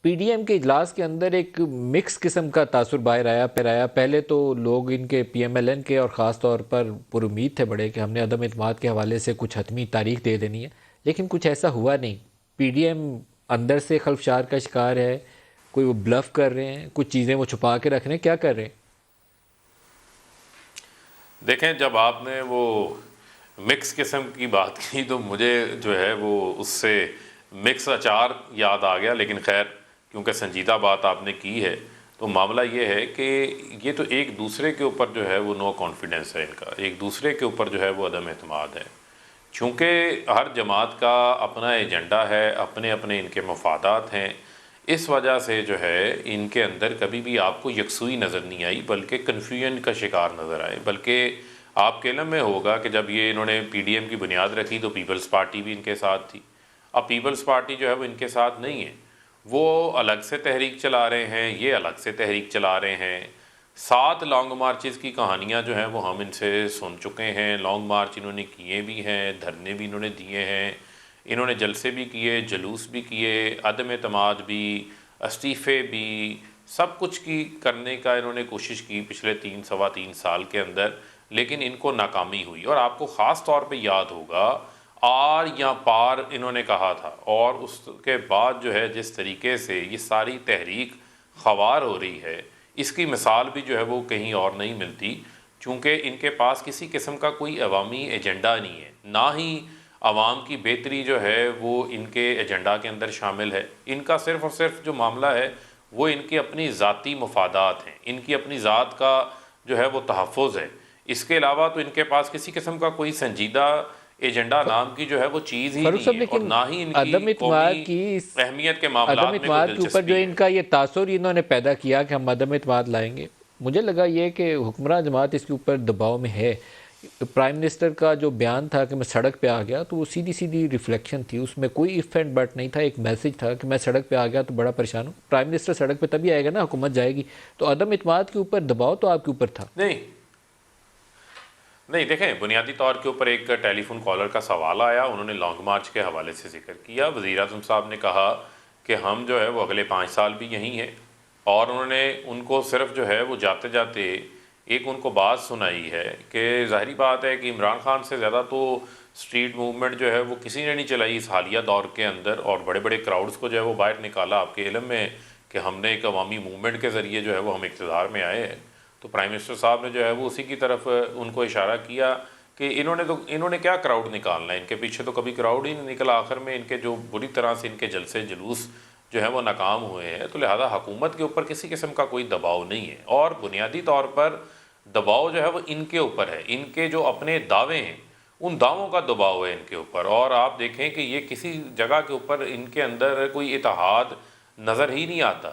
P D M کے اجلاس کے اندر ایک مکس قسم کا تاثر باہر آیا پہلے تو لوگ ان کے پی ایم ایل این کے اور خاص طور پر پر امید تھے بڑے کہ ہم نے عدم اعتماد کے حوالے سے کچھ حتمی تاریخ دے دینی ہے، لیکن کچھ ایسا ہوا نہیں۔ پی ڈی ایم اندر سے خلفشار کا شکار ہے، کوئی وہ بلف کر رہے ہیں، کچھ چیزیں وہ چھپا کے رکھ رہے ہیں، کیا کر رہے ہیں؟ دیکھیں، جب آپ نے وہ مکس قسم کی بات کی تو مجھے جو ہے وہ اس سے مکس اچار یاد آ گیا، لیکن خیر کیونکہ سنجیدہ بات آپ نے کی ہے تو معاملہ یہ ہے کہ یہ تو ایک دوسرے کے اوپر جو ہے وہ نو کانفیڈنس ہے، ان کا ایک دوسرے کے اوپر جو ہے وہ عدم اعتماد ہے، چونکہ ہر جماعت کا اپنا ایجنڈا ہے، اپنے اپنے ان کے مفادات ہیں، اس وجہ سے جو ہے ان کے اندر کبھی بھی آپ کو یکسوئی نظر نہیں آئی بلکہ کنفیوژن کا شکار نظر آئے۔ بلکہ آپ کے علم میں ہوگا کہ جب یہ انہوں نے پی ڈی ایم کی بنیاد رکھی تو پیپلز پارٹی بھی ان کے ساتھ تھی، اب پیپلز پارٹی جو ہے وہ ان کے ساتھ نہیں ہے، وہ الگ سے تحریک چلا رہے ہیں، یہ الگ سے تحریک چلا رہے ہیں۔ 7 لانگ مارچز کی کہانیاں جو ہیں وہ ہم ان سے سن چکے ہیں، لانگ مارچ انہوں نے کیے بھی ہیں، دھرنے بھی انہوں نے دیے ہیں، انہوں نے جلسے بھی کیے، جلوس بھی کیے، عدم اعتماد بھی، استعفے بھی، سب کچھ کی کرنے کا انہوں نے کوشش کی پچھلے 3 سوا 3 سال کے اندر، لیکن ان کو ناکامی ہوئی۔ اور آپ کو خاص طور پہ یاد ہوگا آر یا پار انہوں نے کہا تھا، اور اس کے بعد جو ہے جس طریقے سے یہ ساری تحریک خوار ہو رہی ہے، اس کی مثال بھی جو ہے وہ کہیں اور نہیں ملتی، چونکہ ان کے پاس کسی قسم کا کوئی عوامی ایجنڈا نہیں ہے، نہ ہی عوام کی بہتری جو ہے وہ ان کے ایجنڈا کے اندر شامل ہے۔ ان کا صرف اور صرف جو معاملہ ہے وہ ان کے اپنی ذاتی مفادات ہیں، ان کی اپنی ذات کا جو ہے وہ تحفظ ہے، اس کے علاوہ تو ان کے پاس کسی قسم کا کوئی سنجیدہ ایجنڈا نام کی جو ہے وہ چیز ہی فاروق نہیں صاحب، ہے، اور لیکن نہ ہی ان کی عدم اعتماد قومی کی اہمیت کے عدم معاملات میں کوئی اعتماد کے اوپر جو دلچسپی ان ہے۔ کا یہ تاثر انہوں نے پیدا کیا کہ ہم عدم اعتماد لائیں گے، مجھے لگا یہ کہ حکمراں جماعت اس کے اوپر دباؤ میں ہے۔ پرائم منسٹر کا جو بیان تھا کہ میں سڑک پہ آ گیا تو وہ سیدھی سیدھی ریفلیکشن تھی، اس میں کوئی ایف اینڈ بٹ نہیں تھا، ایک میسج تھا کہ میں سڑک پہ آ گیا تو بڑا پریشان ہوں۔ پرائم منسٹر سڑک پہ تبھی آئے گا نا حکومت جائے گی، تو عدم اعتماد کے اوپر دباؤ تو آپ کے اوپر تھا۔ نہیں، دیکھیں، بنیادی طور کے اوپر ایک ٹیلی فون کالر کا سوال آیا، انہوں نے لانگ مارچ کے حوالے سے ذکر کیا، وزیر اعظم صاحب نے کہا کہ ہم جو ہے وہ اگلے 5 سال بھی یہیں ہیں، اور انہوں نے ان کو صرف جو ہے وہ جاتے جاتے ایک ان کو بات سنائی ہے کہ ظاہری بات ہے کہ عمران خان سے زیادہ تو اسٹریٹ موومنٹ جو ہے وہ کسی نے نہیں چلائی اس حالیہ دور کے اندر، اور بڑے بڑے کراؤڈز کو جو ہے وہ باہر نکالا۔ آپ کے علم میں کہ ہم نے ایک عوامی موومنٹ کے ذریعے جو ہے وہ ہم اقتدار میں آئے ہیں، تو پرائم منسٹر صاحب نے جو ہے وہ اسی کی طرف ان کو اشارہ کیا کہ انہوں نے کیا کراؤڈ نکالنا ہے، ان کے پیچھے تو کبھی کراؤڈ ہی نہیں نکلا، آخر میں ان کے جو بری طرح سے ان کے جلسے جلوس جو ہے وہ ناکام ہوئے ہیں، تو لہذا حکومت کے اوپر کسی قسم کا کوئی دباؤ نہیں ہے، اور بنیادی طور پر دباؤ جو ہے وہ ان کے اوپر ہے، ان کے جو اپنے دعوے ہیں ان دعووں کا دباؤ ہے ان کے اوپر، اور آپ دیکھیں کہ یہ کسی جگہ کے اوپر ان کے اندر کوئی اتحاد نظر ہی نہیں آتا۔